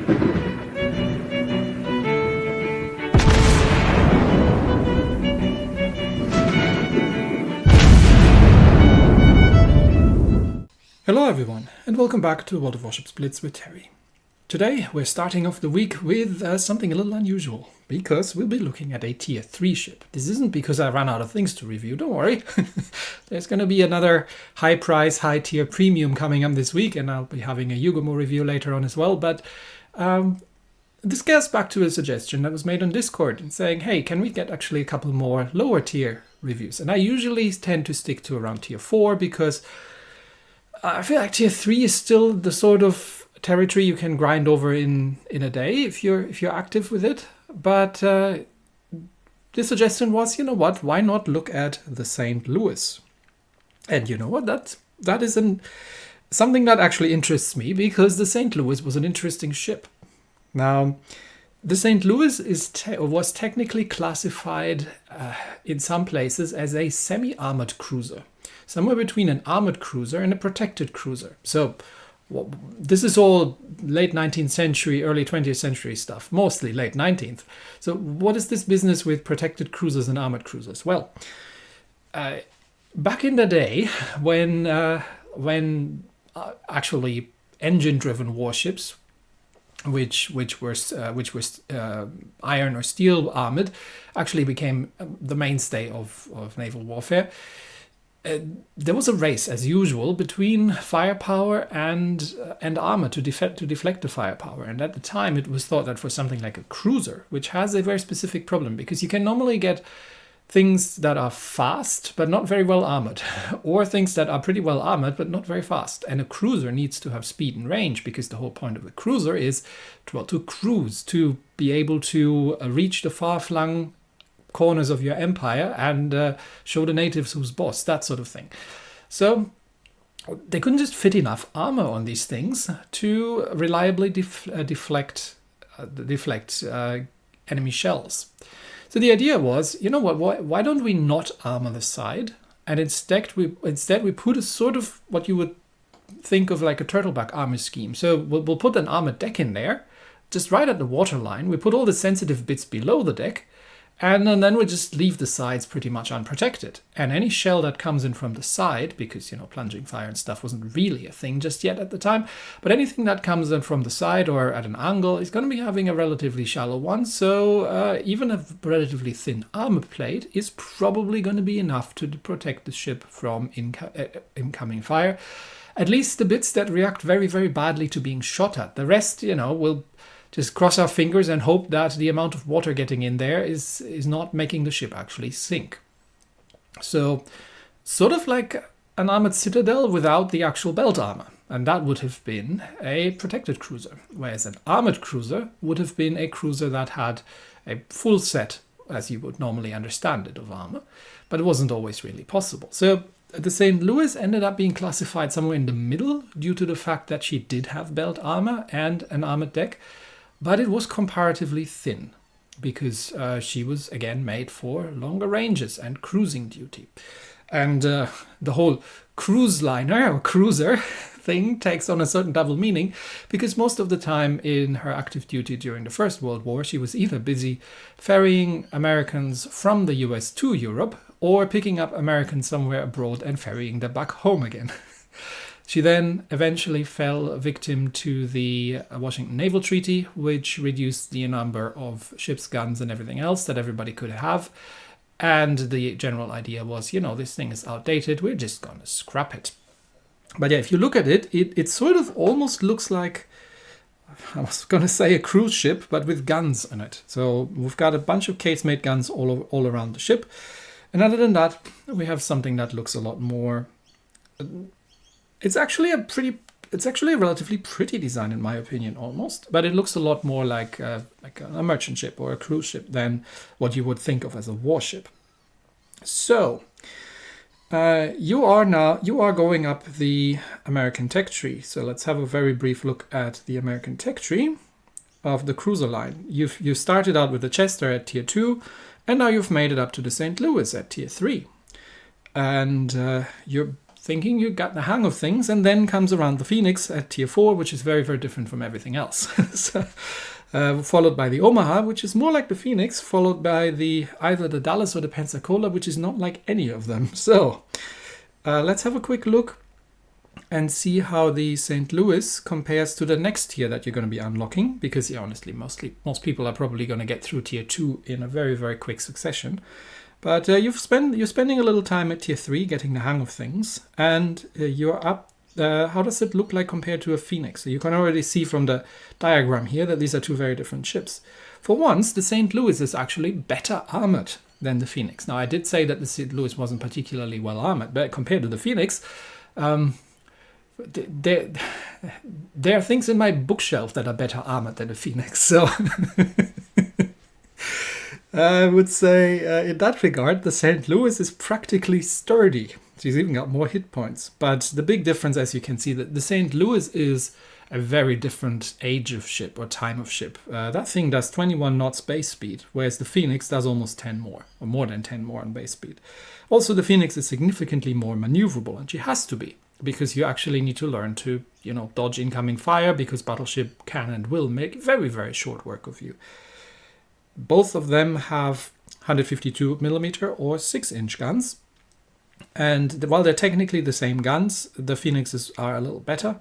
Hello everyone, and welcome back to World of Warships Blitz with Terry. Today we're starting off the week with something a little unusual, because we'll be looking at a tier 3 ship. This isn't because I ran out of things to review, don't worry. There's going to be another high price, high tier premium coming up this week, and I'll be having a Yugomo review later on as well, but this gets back to a suggestion that was made on Discord and saying, hey, can we get actually a couple more lower tier reviews? And I usually tend to stick to around tier 4 because I feel like tier 3 is still the sort of territory you can grind over in a day if you're active with it. But the suggestion was, you know what, why not look at the St. Louis? And you know what, that is something that actually interests me, because the St. Louis was an interesting ship. Now, the St. Louis was technically classified in some places as a semi-armored cruiser. Somewhere between an armored cruiser and a protected cruiser. So this is all late 19th century, early 20th century stuff, mostly late 19th. So what is this business with protected cruisers and armored cruisers? Well, back in the day when actually engine-driven warships, which were iron or steel armored, actually became the mainstay of naval warfare. There was a race, as usual, between firepower and armor to deflect the firepower. And at the time, it was thought that for something like a cruiser, which has a very specific problem, because you can normally get things that are fast but not very well armored, or things that are pretty well armored but not very fast. And a cruiser needs to have speed and range, because the whole point of a cruiser is to cruise, to be able to reach the far-flung corners of your empire and show the natives who's boss, that sort of thing. So they couldn't just fit enough armor on these things to reliably deflect enemy shells. So the idea was, you know what, why don't we not armor the side, and instead we put a sort of what you would think of like a turtleback armor scheme. So we'll put an armored deck in there, just right at the waterline. We put all the sensitive bits below the deck, and then we just leave the sides pretty much unprotected. And any shell that comes in from the side, because, you know, plunging fire and stuff wasn't really a thing just yet at the time, but anything that comes in from the side or at an angle is going to be having a relatively shallow one. So even a relatively thin armor plate is probably going to be enough to protect the ship from incoming fire. At least the bits that react very, very badly to being shot at. The rest, you know, will just cross our fingers and hope that the amount of water getting in there is not making the ship actually sink. So, sort of like an armored citadel without the actual belt armor. And that would have been a protected cruiser. Whereas an armored cruiser would have been a cruiser that had a full set, as you would normally understand it, of armor. But it wasn't always really possible. So the St. Louis ended up being classified somewhere in the middle due to the fact that she did have belt armor and an armored deck. But it was comparatively thin, because she was, again, made for longer ranges and cruising duty. And the whole cruise liner or cruiser thing takes on a certain double meaning, because most of the time in her active duty during the First World War, she was either busy ferrying Americans from the US to Europe, or picking up Americans somewhere abroad and ferrying them back home again. She then eventually fell victim to the Washington Naval Treaty, which reduced the number of ships, guns, and everything else that everybody could have. And the general idea was, you know, this thing is outdated, we're just going to scrap it. But yeah, if you look at it, it sort of almost looks like, I was going to say a cruise ship, but with guns in it. So we've got a bunch of casemate guns all around the ship. And other than that, we have something that looks a lot more... It's actually a relatively pretty design, in my opinion, almost. But it looks a lot more like a merchant ship or a cruise ship than what you would think of as a warship. So you are going up the American tech tree. So let's have a very brief look at the American tech tree of the cruiser line. You started out with the Chester at tier 2, and now you've made it up to the St. Louis at tier 3. And you're thinking you got the hang of things, and then comes around the Phoenix at tier 4, which is very, very different from everything else. So, followed by the Omaha, which is more like the Phoenix, followed by either the Dallas or the Pensacola, which is not like any of them. So let's have a quick look and see how the St. Louis compares to the next tier that you're going to be unlocking, because honestly, most people are probably going to get through tier 2 in a very, very quick succession. But you're spending a little time at tier 3 getting the hang of things, and you're up. How does it look like compared to a Phoenix? So you can already see from the diagram here that these are two very different ships. For once, the St. Louis is actually better armored than the Phoenix. Now, I did say that the St. Louis wasn't particularly well armored, but compared to the Phoenix, there are things in my bookshelf that are better armored than the Phoenix. So I would say in that regard, the St. Louis is practically sturdy. She's even got more hit points. But the big difference, as you can see, that the St. Louis is a very different age of ship or time of ship. That thing does 21 knots base speed, whereas the Phoenix does almost 10 more, or more than 10 more on base speed. Also, the Phoenix is significantly more maneuverable, and she has to be, because you actually need to learn to, dodge incoming fire, because battleship can and will make very, very short work of you. Both of them have 152mm or 6-inch guns. And while they're technically the same guns, the Phoenixes are a little better,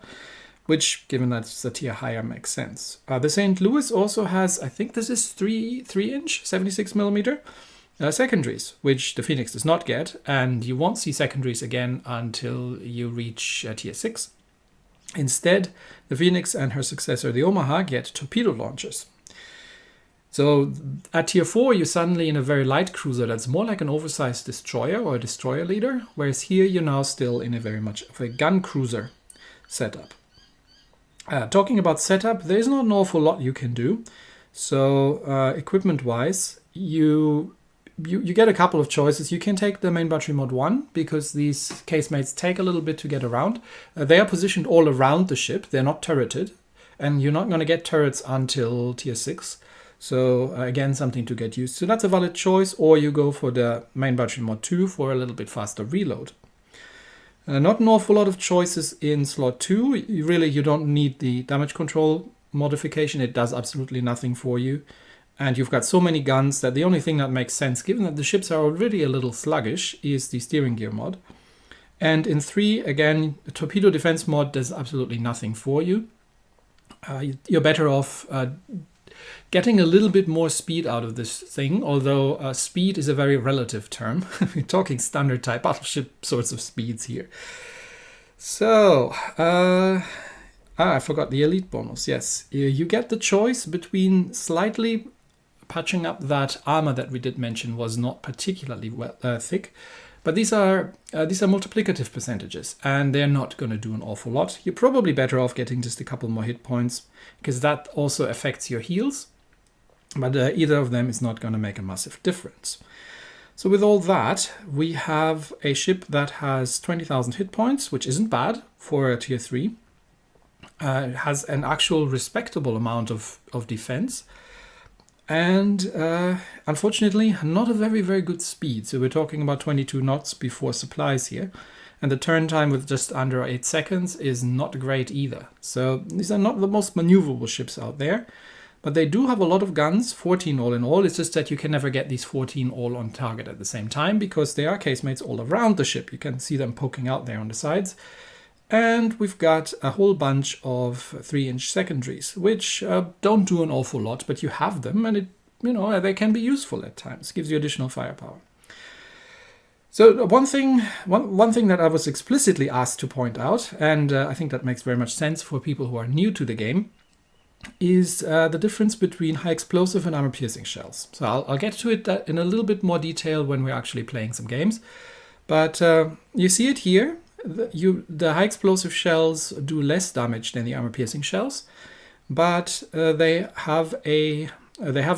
which, given that it's a tier higher, makes sense. The St. Louis also has, I think this is 3-inch, 76mm secondaries, which the Phoenix does not get, and you won't see secondaries again until you reach tier 6. Instead, the Phoenix and her successor, the Omaha, get torpedo launchers. So at tier 4, you're suddenly in a very light cruiser that's more like an oversized destroyer or a destroyer leader, whereas here you're now still in a very much of a gun cruiser setup. Talking about setup, there's not an awful lot you can do. So equipment-wise, you get a couple of choices. You can take the main battery mod 1, because these casemates take a little bit to get around. They are positioned all around the ship. They're not turreted, and you're not going to get turrets until tier 6. So again, something to get used to. That's a valid choice, or you go for the main battery mod 2 for a little bit faster reload. Not an awful lot of choices in slot 2. You don't need the damage control modification. It does absolutely nothing for you. And you've got so many guns that the only thing that makes sense, given that the ships are already a little sluggish, is the steering gear mod. And in 3, again, the torpedo defense mod does absolutely nothing for you. You're better off getting a little bit more speed out of this thing, although speed is a very relative term. We're talking standard type battleship sorts of speeds here. So, I forgot the elite bonus, yes. You get the choice between slightly patching up that armor that we did mention was not particularly thick, but these are multiplicative percentages, and they're not going to do an awful lot. You're probably better off getting just a couple more hit points, because that also affects your heals. But either of them is not going to make a massive difference. So with all that, we have a ship that has 20,000 hit points, which isn't bad for a tier 3. It has an actual respectable amount of defense. And unfortunately, not a very, very good speed. So we're talking about 22 knots before supplies here. And the turn time with just under 8 seconds is not great either. So these are not the most maneuverable ships out there. But they do have a lot of guns, 14 all in all. It's just that you can never get these 14 all on target at the same time, because there are casemates all around the ship. You can see them poking out there on the sides. And we've got a whole bunch of 3-inch secondaries, which don't do an awful lot, but you have them, and they can be useful at times. Gives you additional firepower. So one thing that I was explicitly asked to point out, and I think that makes very much sense for people who are new to the game, is the difference between high explosive and armor-piercing shells. So I'll get to it in a little bit more detail when we're actually playing some games. But you see it here. The high explosive shells do less damage than the armor-piercing shells, but they have a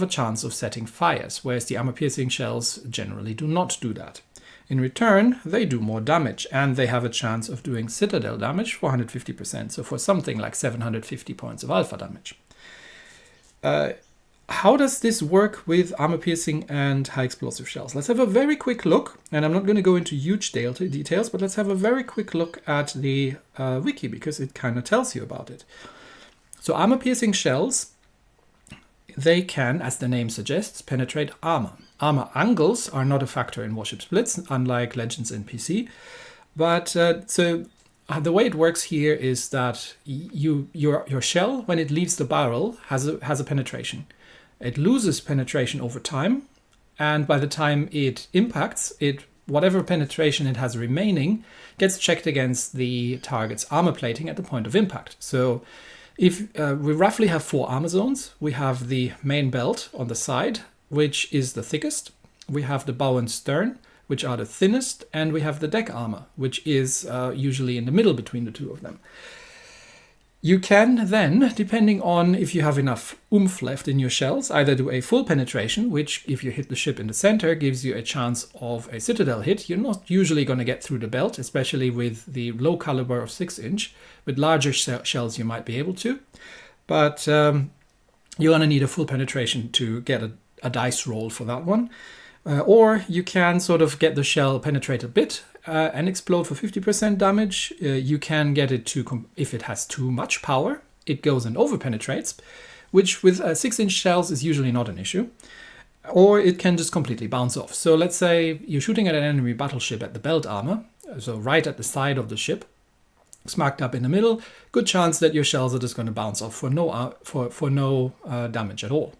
chance of setting fires, whereas the armor-piercing shells generally do not do that. In return, they do more damage, and they have a chance of doing citadel damage for 150%, so for something like 750 points of alpha damage. how does this work with armor piercing and high explosive shells? Let's have a very quick look, and I'm not going to go into huge details, but let's have a very quick look at the wiki, because it kind of tells you about it. So armor piercing shells, they can, as the name suggests, penetrate armor. Armor angles are not a factor in Warships Blitz, unlike Legends and PC. But the way it works here is that your shell, when it leaves the barrel, has a penetration. It loses penetration over time, and by the time it impacts, whatever penetration it has remaining gets checked against the target's armor plating at the point of impact. So if we roughly have 4 armor zones, we have the main belt on the side, which is the thickest. We have the bow and stern, which are the thinnest, and we have the deck armor, which is usually in the middle between the two of them. You can then, depending on if you have enough oomph left in your shells, either do a full penetration, which if you hit the ship in the center gives you a chance of a citadel hit. You're not usually going to get through the belt, especially with the low caliber of 6-inch. With larger shells you might be able to, but you're going to need a full penetration to get a dice roll for that one. Or you can sort of get the shell penetrate a bit and explode for 50% damage. You can get it to, if it has too much power, it goes and over-penetrates, which with 6-inch shells is usually not an issue. Or it can just completely bounce off. So let's say you're shooting at an enemy battleship at the belt armor, so right at the side of the ship, smacked up in the middle, good chance that your shells are just going to bounce off for no damage at all.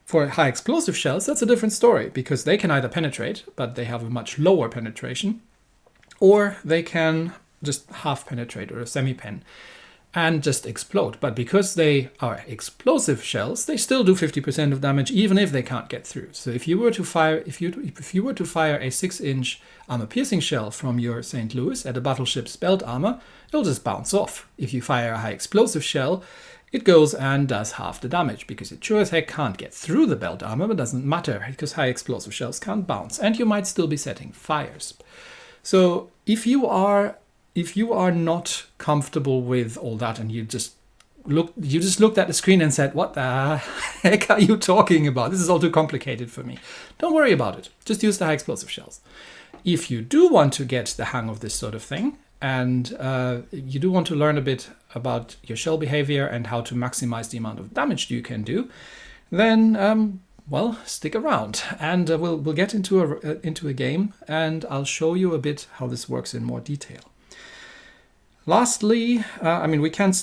For high explosive shells, that's a different story, because they can either penetrate, but they have a much lower penetration, or they can just half penetrate or a semi-pen and just explode. But because they are explosive shells, they still do 50% of damage even if they can't get through. So if you were to fire a 6-inch armor piercing shell from your St. Louis at a battleship's belt armor, it'll just bounce off. If you fire a high explosive shell, it goes and does half the damage, because it sure as heck can't get through the belt armor, but doesn't matter because high explosive shells can't bounce, and you might still be setting fires. So if you are not comfortable with all that, and you just looked at the screen and said, "What the heck are you talking about? This is all too complicated for me." Don't worry about it. Just use the high explosive shells. If you do want to get the hang of this sort of thing, and you do want to learn a bit about your shell behavior and how to maximize the amount of damage you can do, then well, stick around, and we'll get into a game, and I'll show you a bit how this works in more detail. Lastly, we can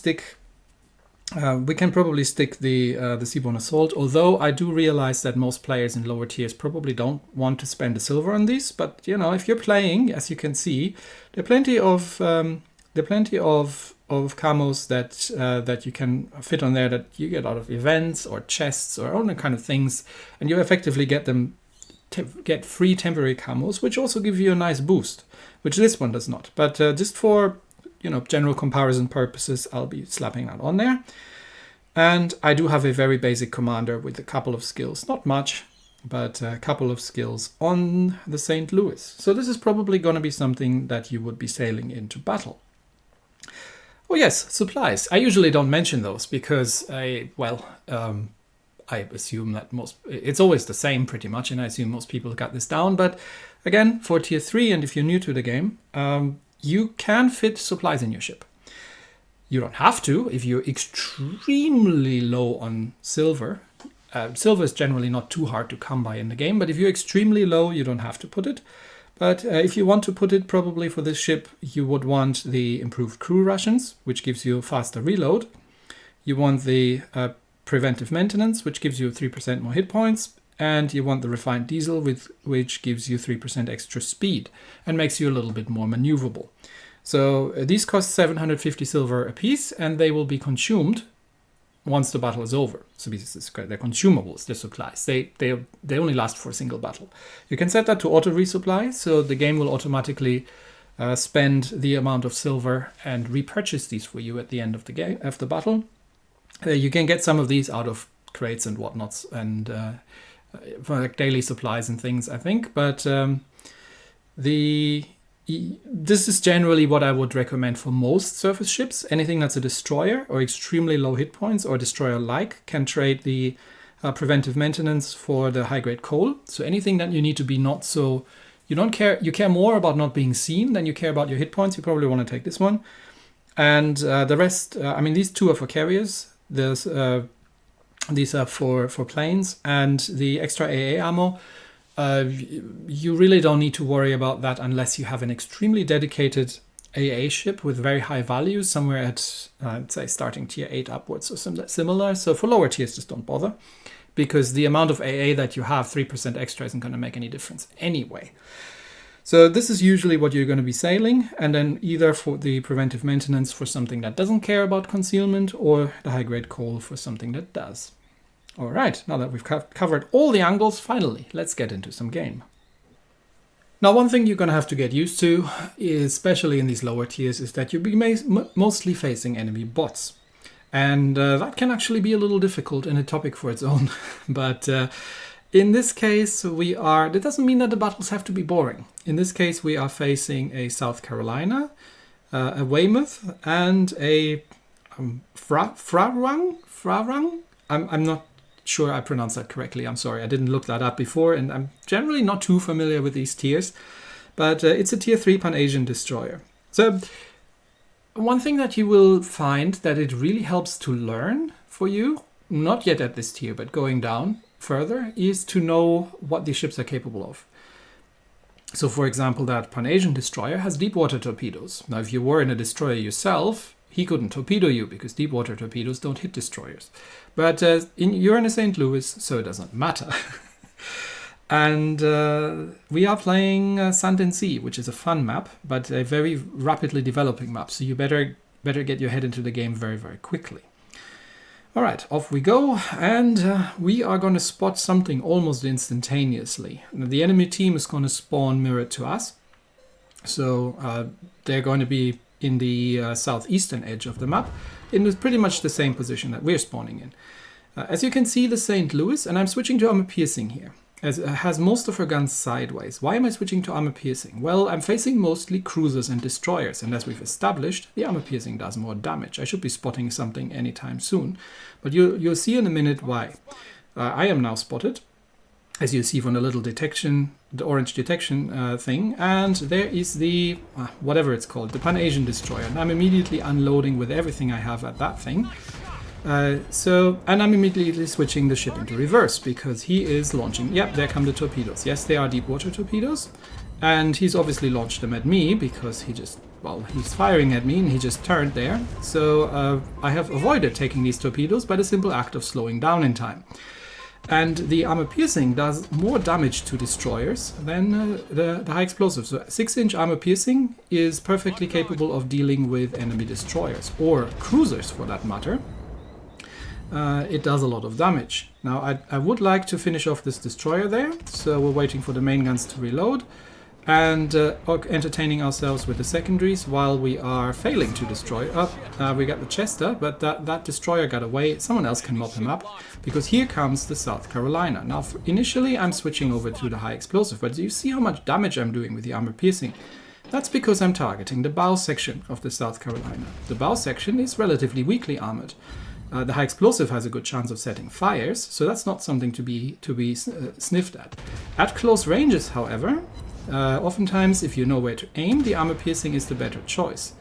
probably stick the Seaborne Assault, although I do realize that most players in lower tiers probably don't want to spend the silver on these. But if you're playing, as you can see, there are plenty of camos that you can fit on there that you get out of events or chests or other kind of things, and you effectively get free temporary camos, which also give you a nice boost, which this one does not. But just for general comparison purposes, I'll be slapping that on there. And I do have a very basic commander with a couple of skills, not much, but a couple of skills on the St. Louis. So this is probably going to be something that you would be sailing into battle. Oh yes, supplies. I usually don't mention those because I assume that it's always the same pretty much, and I assume most people got this down. But again, for tier 3, and if you're new to the game, you can fit supplies in your ship. You don't have to if you're extremely low on silver. Silver is generally not too hard to come by in the game, but if you're extremely low, you don't have to put it. But if you want to put it, probably for this ship, you would want the improved crew rations, which gives you faster reload. You want the preventive maintenance, which gives you 3% more hit points. And you want the refined diesel, which gives you 3% extra speed and makes you a little bit more maneuverable. So these cost 750 silver a piece, and they will be consumed once the battle is over. So they're consumables, they're supplies. They only last for a single battle. You can set that to auto resupply, so the game will automatically spend the amount of silver and repurchase these for you at the end of the game, of the battle. You can get some of these out of crates and whatnots, and for like daily supplies and things, I think. But this is generally what I would recommend for most surface ships. Anything that's a destroyer or extremely low hit points or destroyer-like can trade the preventive maintenance for the high-grade coal. So anything that you need to be not so... You care more about not being seen than you care about your hit points. You probably want to take this one. And the rest, I mean, these two are for carriers. These are for planes. And the extra AA ammo, you really don't need to worry about that unless you have an extremely dedicated AA ship with very high values, somewhere at, I'd say, starting tier 8 upwards or something similar. So for lower tiers, just don't bother, because the amount of AA that you have, 3% extra, isn't going to make any difference anyway. So this is usually what you're going to be sailing, and then either for the preventive maintenance for something that doesn't care about concealment, or the high-grade coal for something that does. All right, now that we've covered all the angles, finally, let's get into some game. Now, one thing you're going to have to get used to, especially in these lower tiers, is that you'll be mostly facing enemy bots. And that can actually be a little difficult and a topic for its own. But in this case, that doesn't mean that the battles have to be boring. In this case, we are facing a South Carolina, a Weymouth, and a Frarang? I'm not sure I pronounced that correctly. I'm sorry, I didn't look that up before, and I'm generally not too familiar with these tiers. But it's a tier 3 Pan-Asian destroyer. So one thing that you will find that it really helps to learn for you, not yet at this tier, but going down further, is to know what these ships are capable of. So for example, that Pan-Asian destroyer has deep water torpedoes. Now, if you were in a destroyer yourself, he couldn't torpedo you because deep water torpedoes don't hit destroyers. But you're in a St. Louis, so it doesn't matter. And we are playing Sand & Sea, which is a fun map, but a very rapidly developing map. So you better get your head into the game very, very quickly. All right, off we go. And we are going to spot something almost instantaneously. The enemy team is going to spawn mirrored to us. So they're going to be in the southeastern edge of the map, in pretty much the same position that we're spawning in. As you can see, the St. Louis, and I'm switching to armor piercing here, as it has most of her guns sideways. Why am I switching to armor piercing? Well, I'm facing mostly cruisers and destroyers, and as we've established, the armor piercing does more damage. I should be spotting something anytime soon, but you'll see in a minute why. I am now spotted, as you see from the little detection, the orange detection thing, and there is the, whatever it's called, the Pan-Asian destroyer, and I'm immediately unloading with everything I have at that thing. And I'm immediately switching the ship into reverse, because he is launching, yep, there come the torpedoes. Yes, they are deep water torpedoes, and he's obviously launched them at me, because he's firing at me, and he just turned there. So I have avoided taking these torpedoes by the simple act of slowing down in time. And the armor piercing does more damage to destroyers than the high explosive. So 6-inch armor piercing is perfectly capable of dealing with enemy destroyers, or cruisers for that matter. It does a lot of damage. Now I would like to finish off this destroyer there, so we're waiting for the main guns to reload, and entertaining ourselves with the secondaries while we are failing to destroy. We got the Chester, but that destroyer got away. Someone else can mop him up, because here comes the South Carolina. Now initially I'm switching over to the high explosive, but do you see how much damage I'm doing with the armor piercing? That's because I'm targeting the bow section of the South Carolina. The bow section is relatively weakly armored. The high explosive has a good chance of setting fires, so that's not something to be sniffed at. At close ranges, however, oftentimes if you know where to aim, the armor piercing is the better choice.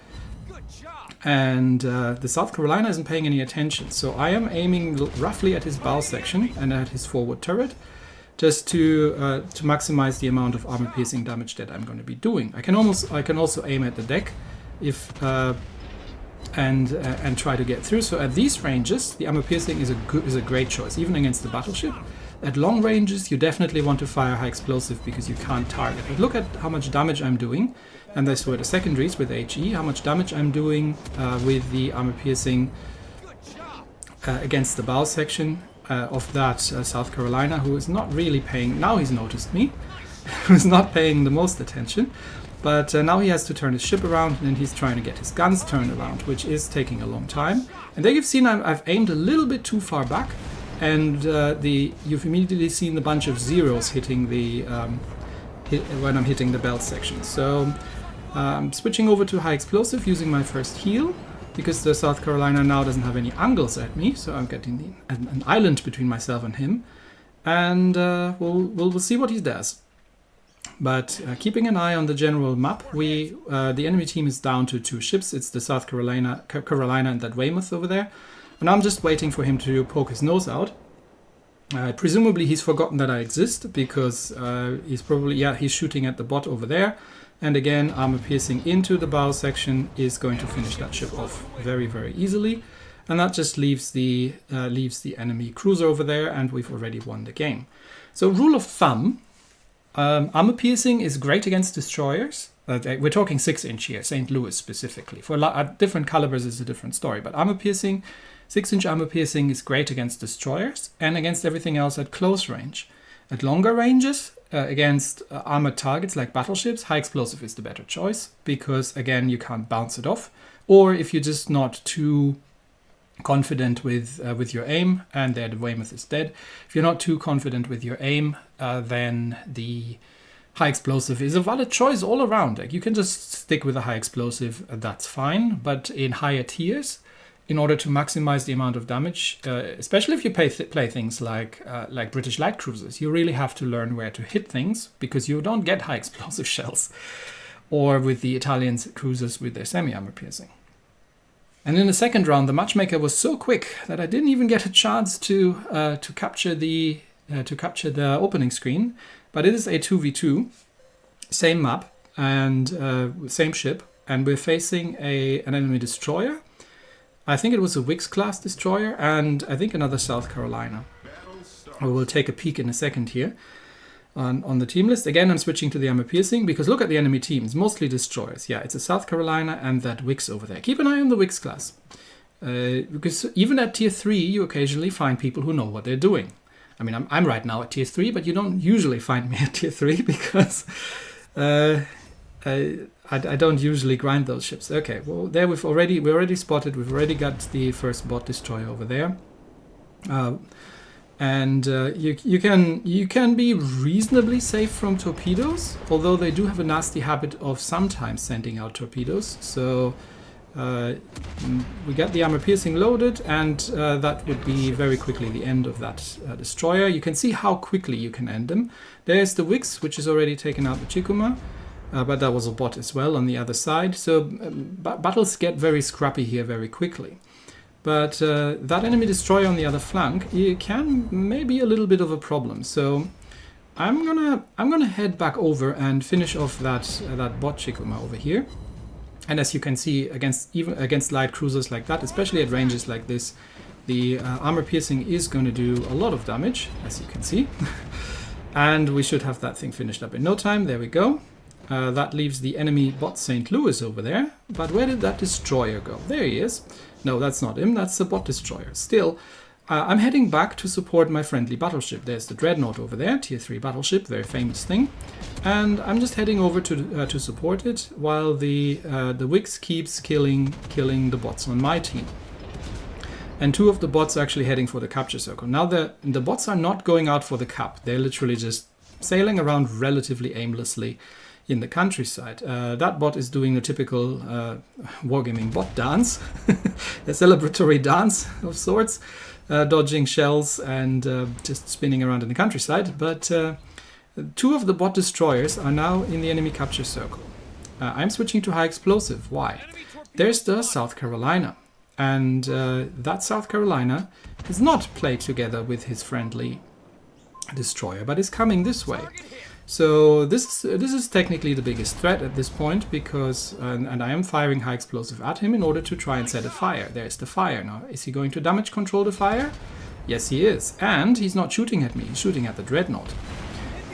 And the South Carolina isn't paying any attention, so I am aiming roughly at his bow section and at his forward turret, just to maximize the amount of armor piercing damage that I'm going to be doing. I can also aim at the deck if and try to get through. So at these ranges, the armor piercing is a great choice, even against the battleship. At long ranges, you definitely want to fire high explosive because you can't target. But look at how much damage I'm doing, and this were the secondaries with HE, how much damage I'm doing with the armor piercing against the bow section of that South Carolina, who is not really paying, now he's noticed me, who's not paying the most attention. But now he has to turn his ship around, and he's trying to get his guns turned around, which is taking a long time. And there you've seen I've aimed a little bit too far back, and you've immediately seen the bunch of zeros hitting when I'm hitting the belt section. So I'm switching over to high explosive using my first heal, because the South Carolina now doesn't have any angles at me, so I'm getting an island between myself and him, and we'll see what he does. But keeping an eye on the general map, the enemy team is down to 2 ships. It's the South Carolina and that Weymouth over there, and I'm just waiting for him to poke his nose out. Presumably he's forgotten that I exist, because he's shooting at the bot over there. And again, armor piercing into the bow section is going to finish that ship off very, very easily. And that just leaves the enemy cruiser over there, and we've already won the game. So rule of thumb, armor piercing is great against destroyers. We're talking 6-inch here, St. Louis specifically. For different calibers is a different story, but armor piercing, 6-inch armor piercing is great against destroyers and against everything else at close range. At longer ranges, against armored targets like battleships, high explosive is the better choice, because again, you can't bounce it off. Or if you're just not too confident with your aim, and there the Weymouth is dead. If you're not too confident with your aim, then the high explosive is a valid choice all around. Like, you can just stick with a high explosive, that's fine. But in higher tiers, in order to maximize the amount of damage, especially if you play things like British light cruisers, you really have to learn where to hit things, because you don't get high explosive shells. Or with the Italian cruisers with their semi-armor piercing. And in the second round, the matchmaker was so quick that I didn't even get a chance to capture the opening screen. But it is a 2v2, same map and same ship, and we're facing an enemy destroyer. I think it was a Wix class destroyer, and I think another South Carolina. We will take a peek in a second here on the team list. Again, I'm switching to the armor piercing, because look at the enemy teams, mostly destroyers. Yeah, it's a South Carolina and that Wix over there. Keep an eye on the Wix class, because even at tier 3, you occasionally find people who know what they're doing. I mean, I'm right now at tier 3, but you don't usually find me at tier 3, because I don't usually grind those ships. Okay, well, there we already spotted. We've already got the first bot destroyer over there, and you can be reasonably safe from torpedoes, although they do have a nasty habit of sometimes sending out torpedoes. So we get the armor piercing loaded, and that would be very quickly the end of that destroyer. You can see how quickly you can end them. There's the Wix, which has already taken out the Chikuma. But that was a bot as well on the other side. So battles get very scrappy here very quickly. But that enemy destroyer on the other flank, it can maybe a little bit of a problem. So I'm gonna head back over and finish off that bot Chikuma over here. And as you can see, even against light cruisers like that, especially at ranges like this, the armor piercing is going to do a lot of damage, as you can see. And we should have that thing finished up in no time. There we go. That leaves the enemy bot St. Louis over there. But where did that destroyer go? There he is. No, that's not him. That's the bot destroyer. Still, I'm heading back to support my friendly battleship. There's the Dreadnought over there, tier 3 battleship, very famous thing. And I'm just heading over to support it, while the Wix keeps killing the bots on my team. And 2 of the bots are actually heading for the capture circle. Now the bots are not going out for the cap. They're literally just sailing around relatively aimlessly in the countryside. That bot is doing the typical wargaming bot dance, a celebratory dance of sorts, dodging shells and just spinning around in the countryside. But 2 of the bot destroyers are now in the enemy capture circle. I'm switching to high explosive. Why? There's the South Carolina. And that South Carolina has not played together with his friendly destroyer, but is coming this way. So this is technically the biggest threat at this point, because and I am firing high explosive at him in order to try and set a fire. There's the fire. Now, is he going to damage control the fire? Yes, he is. And he's not shooting at me. He's shooting at the Dreadnought,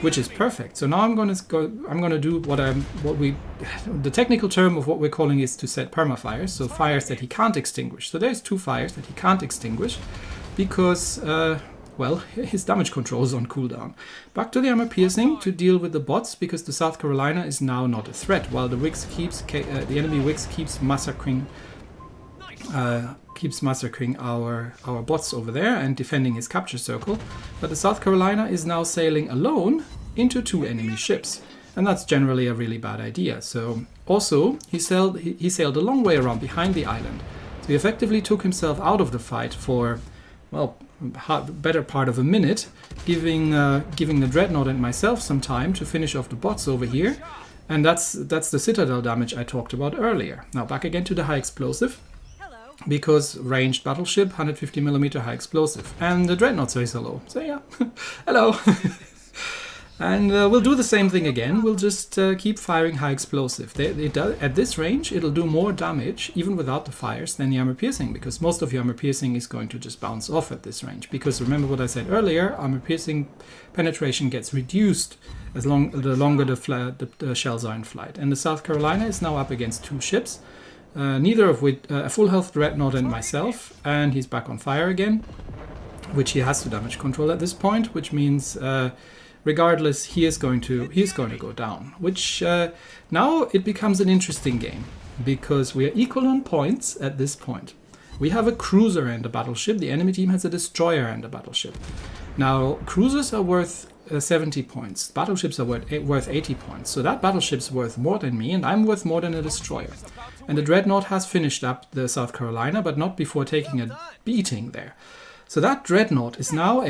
which is perfect. So now I'm going to do the technical term of what we're calling is to set permafires, so fires that he can't extinguish. So there's 2 fires that he can't extinguish because well, his damage control is on cooldown. Back to the armor piercing to deal with the bots, because the South Carolina is now not a threat, while the Wix the enemy Wix keeps massacring our bots over there and defending his capture circle. But the South Carolina is now sailing alone into 2 enemy ships, and that's generally a really bad idea. So also he sailed a long way around behind the island. So he effectively took himself out of the fight for, well, better part of a minute, giving the Dreadnought and myself some time to finish off the bots over here. And that's the Citadel damage I talked about earlier. Now back again to the high explosive, because ranged battleship, 150mm high explosive. And the Dreadnought says hello. So yeah, hello. And we'll do the same thing again. We'll just keep firing high explosive. At this range, it'll do more damage, even without the fires, than the armor piercing, because most of your armor piercing is going to just bounce off at this range. Because remember what I said earlier, armor piercing penetration gets reduced the longer the shells are in flight. And the South Carolina is now up against 2 ships, neither of which a full health Dreadnought and myself, and he's back on fire again, which he has to damage control at this point, which means regardless, he is going to go down, which now it becomes an interesting game, because we are equal on points at this point. We have a cruiser and a battleship. The enemy team has a destroyer and a battleship. Now, cruisers are worth 70 points. Battleships are worth 80 points. So that battleship's worth more than me, and I'm worth more than a destroyer. And the Dreadnought has finished up the South Carolina, but not before taking a beating there. So that Dreadnought is now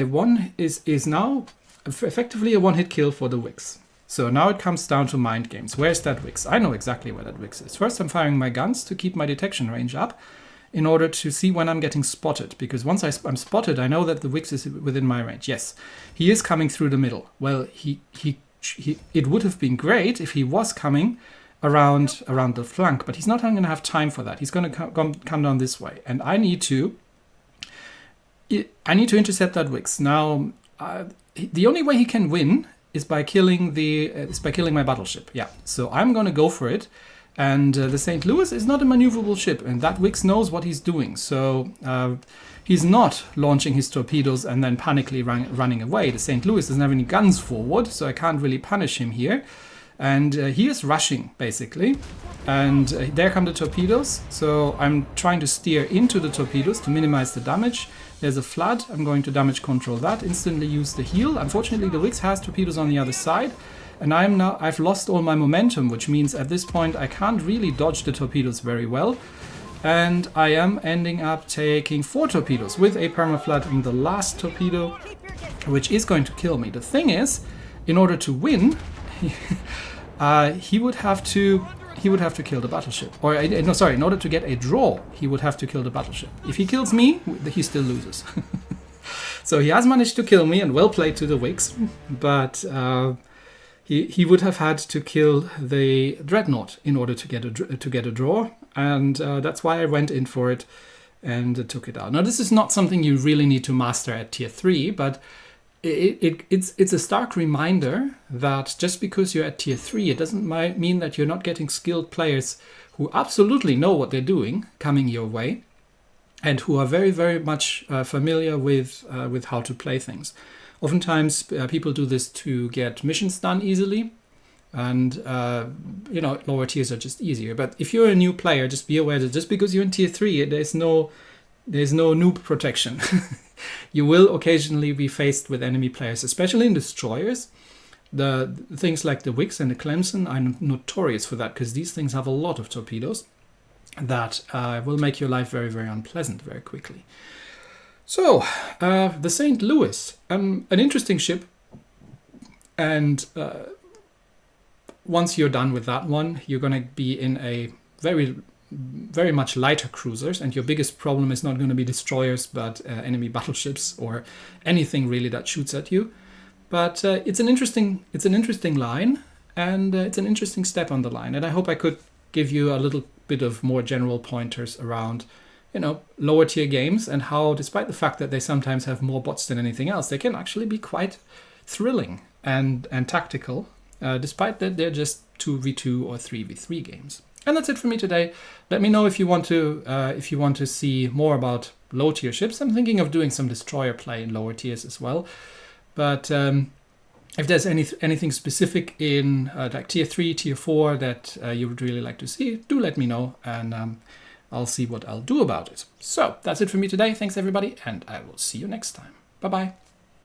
effectively a one-hit kill for the Wix. So now it comes down to mind games. Where's that Wix? I know exactly where that Wix is. First, I'm firing my guns to keep my detection range up in order to see when I'm getting spotted. Because once I'm spotted, I know that the Wix is within my range. Yes, he is coming through the middle. Well, it would have been great if he was coming around the flank, but he's not going to have time for that. He's going to come down this way, and I need to intercept that Wix. Now, the only way he can win is by killing my battleship. Yeah, so I'm going to go for it. And the St. Louis is not a maneuverable ship, and that Wix knows what he's doing. So he's not launching his torpedoes and then panically running away. The St. Louis doesn't have any guns forward, so I can't really punish him here. And he is rushing, basically. And there come the torpedoes. So I'm trying to steer into the torpedoes to minimize the damage. There's a flood. I'm going to damage control that. Instantly use the heal. Unfortunately, the Wix has torpedoes on the other side. And I've lost all my momentum, which means at this point I can't really dodge the torpedoes very well. And I am ending up taking 4 torpedoes with a permaflood in the last torpedo, which is going to kill me. The thing is, in order to win, he would have to kill the battleship. Or no, sorry, in order to get a draw, he would have to kill the battleship. If he kills me, he still loses. So he has managed to kill me, and well played to the Wix, but he would have had to kill the Dreadnought in order to get a draw, and that's why I went in for it and took it out. Now, this is not something you really need to master at tier 3, but it's a stark reminder that just because you're at tier 3, it doesn't mean that you're not getting skilled players who absolutely know what they're doing coming your way, and who are very, very much familiar with how to play things. Oftentimes, people do this to get missions done easily, and lower tiers are just easier. But if you're a new player, just be aware that just because you're in tier 3, there's no noob protection. You will occasionally be faced with enemy players, especially in destroyers. The things like the Wix and the Clemson are notorious for that, because these things have a lot of torpedoes that will make your life very, very unpleasant very quickly. So, the St. Louis, an interesting ship, and once you're done with that one, you're going to be in a very, very much lighter cruisers, and your biggest problem is not going to be destroyers, but enemy battleships or anything really that shoots at you. But it's an interesting line, and it's an interesting step on the line, and I hope I could give you a little bit of more general pointers around lower tier games, and how, despite the fact that they sometimes have more bots than anything else, they can actually be quite thrilling and tactical, despite that they're just 2v2 or 3v3 games. And that's it for me today. Let me know if you want to see more about low tier ships. I'm thinking of doing some destroyer play in lower tiers as well. But if there's anything specific in like tier 3, tier 4 that you would really like to see, do let me know, and I'll see what I'll do about it. So that's it for me today. Thanks everybody, and I will see you next time. Bye-bye.